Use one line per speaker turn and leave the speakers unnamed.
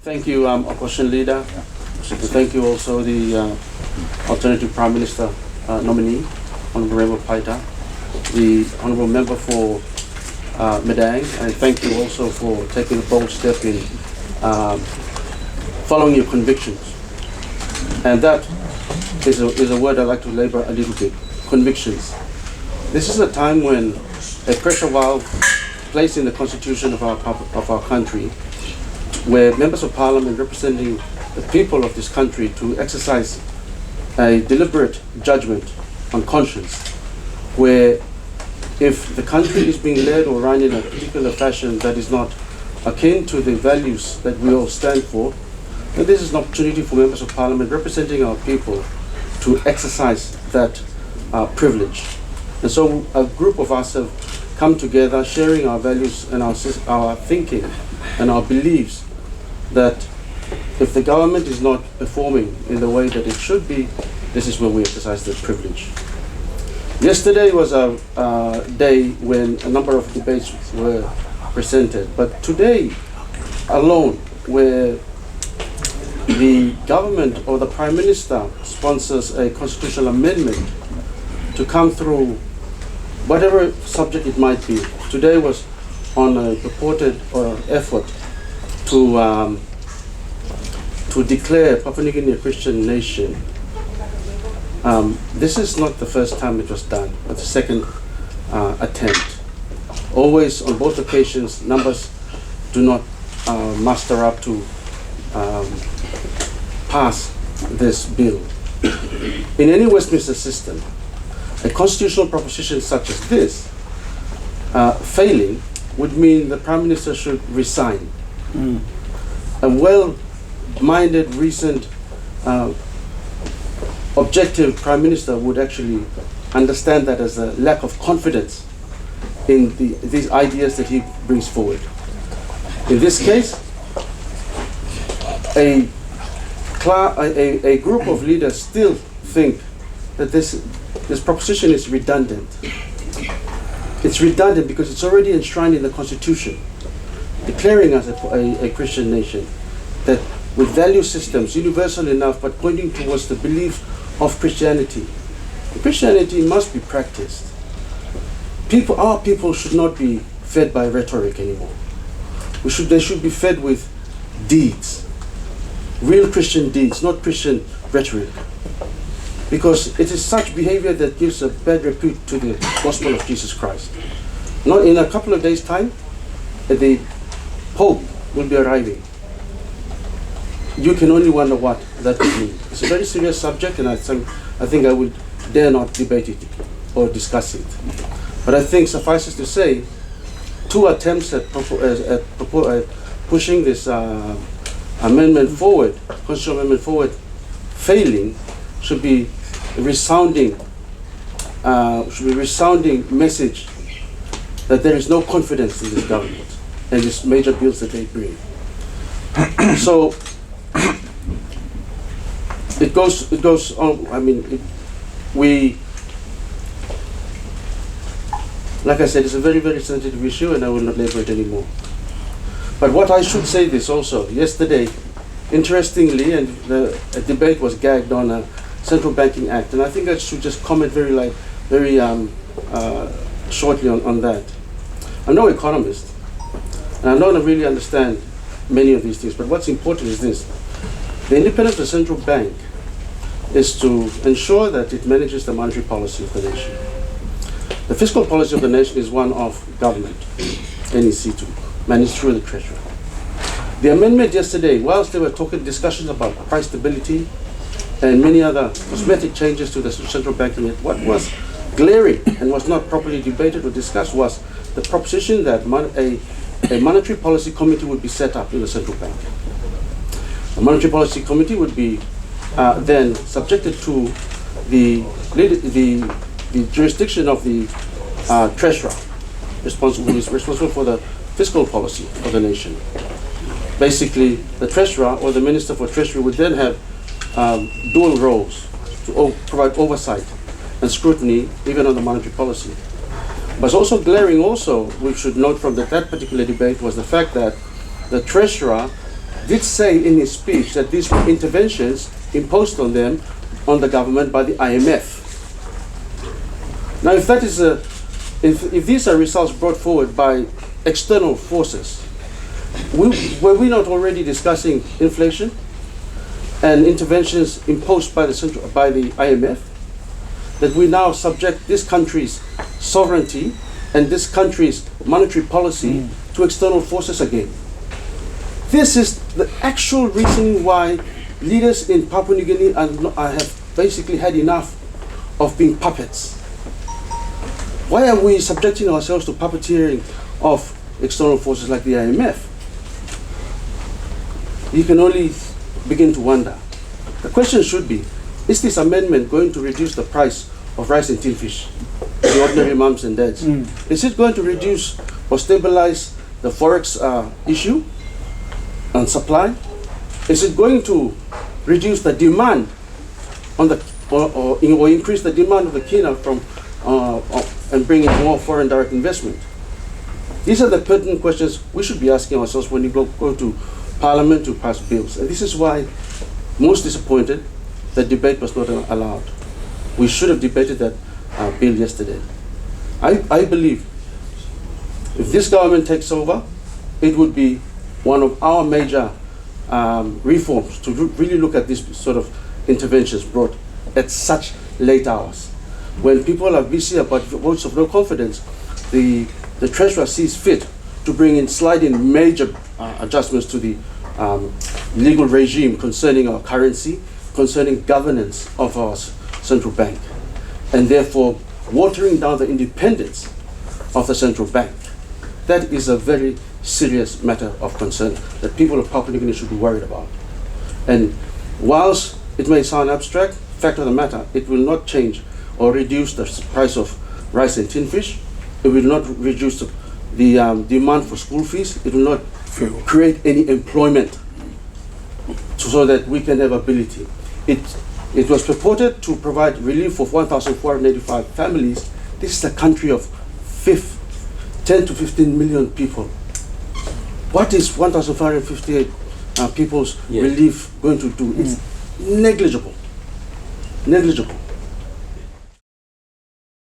Thank you, Opposition Leader. Thank you also the Alternative Prime Minister nominee, Honourable Remo Paita, the Honourable Member for Medang, and thank you also for taking a bold step in following your convictions. And that is a word I'd like to labour a little bit, convictions. This is a time when a pressure valve placed in the constitution of our country, where members of parliament representing the people of this country to exercise a deliberate judgment on conscience, where if the country is being led or run in a particular fashion that is not akin to the values that we all stand for, then this is an opportunity for members of parliament representing our people to exercise that privilege. And so a group of us have come together sharing our values and our thinking and our beliefs that if the government is not performing in the way that it should be, this is where we exercise that privilege. Yesterday was a day when a number of debates were presented, but today alone, where the government or the Prime Minister sponsors a constitutional amendment to come through whatever subject it might be. Today was on a purported effort to declare Papua New Guinea a Christian nation. This is not the first time it was done, but the second attempt. Always, on both occasions, numbers do not muster up to pass this bill. In any Westminster system, a constitutional proposition such as this failing would mean the Prime Minister should resign. A well-minded, recent, objective Prime Minister would actually understand that as a lack of confidence in these ideas that he brings forward. In this case, a group of leaders still think that this proposition is redundant. It's redundant because it's already enshrined in the Constitution, declaring us a Christian nation that with value systems universal enough but pointing towards the belief of Christianity. Christianity must be practiced. Our people should not be fed by rhetoric anymore. They should be fed with deeds, real Christian deeds, not Christian rhetoric. Because it is such behavior that gives a bad repute to the gospel of Jesus Christ. Not in a couple of days' time, the Pope will be arriving. You can only wonder what that could mean. It's a very serious subject, and I think I would dare not debate it or discuss it. But I think suffices to say, two attempts at pushing this amendment forward, constitutional amendment forward, failing, should be a resounding message that there is no confidence in this government and these major bills that they bring. So it goes on. I mean, like I said, it's a very, very sensitive issue, and I will not labor it anymore. But what I should say this also, yesterday, interestingly, and a debate was gagged on a Central Banking Act, and I think I should just comment very shortly on that. I'm no economist, and I don't really understand many of these things, but what's important is this. The independence of the central bank is to ensure that it manages the monetary policy of the nation. The fiscal policy of the nation is one of government, NEC, to manage through the treasury. The amendment yesterday, whilst there were discussions about price stability and many other cosmetic changes to the central banking, what was glaring and was not properly debated or discussed was the proposition that a monetary policy committee would be set up in the central bank. The monetary policy committee would be then subjected to the jurisdiction of the treasurer, responsible for the fiscal policy of the nation. Basically, the treasurer or the minister for treasury would then have dual roles to provide oversight and scrutiny even on the monetary policy. But also glaring also, we should note from that particular debate, was the fact that the treasurer did say in his speech that these were interventions imposed on them, on the government by the IMF. Now, if that is if these are results brought forward by external forces, were we not already discussing inflation and interventions imposed by the IMF? That we now subject this country's sovereignty and this country's monetary policy to external forces again. This is the actual reason why leaders in Papua New Guinea have basically had enough of being puppets. Why are we subjecting ourselves to puppeteering of external forces like the IMF? You can only begin to wonder. The question should be, is this amendment going to reduce the price of rice and tin fish to the ordinary mums and dads? Is it going to reduce or stabilize the forex issue and supply? Is it going to reduce the demand on the or increase the demand of the kina from and bring in more foreign direct investment? These are the pertinent questions we should be asking ourselves when we go to Parliament to pass bills. And this is why most disappointed that debate was not allowed. We should have debated that bill yesterday. I believe if this government takes over, it would be one of our major reforms to really look at these sort of interventions brought at such late hours. When people are busy about votes of no confidence, the Treasurer sees fit to slide in major adjustments to the legal regime concerning our currency, concerning governance of our central bank, and therefore watering down the independence of the central bank. That is a very serious matter of concern that people of Papua New Guinea should be worried about. And whilst it may sound abstract, fact of the matter, it will not change or reduce the price of rice and tin fish. It will not reduce the demand for school fees. It will not create any employment so that we can have ability. It was purported to provide relief for 1,485 families. This is a country of 10 to 15 million people. What is 1,558 people's relief going to do? It's negligible. Negligible.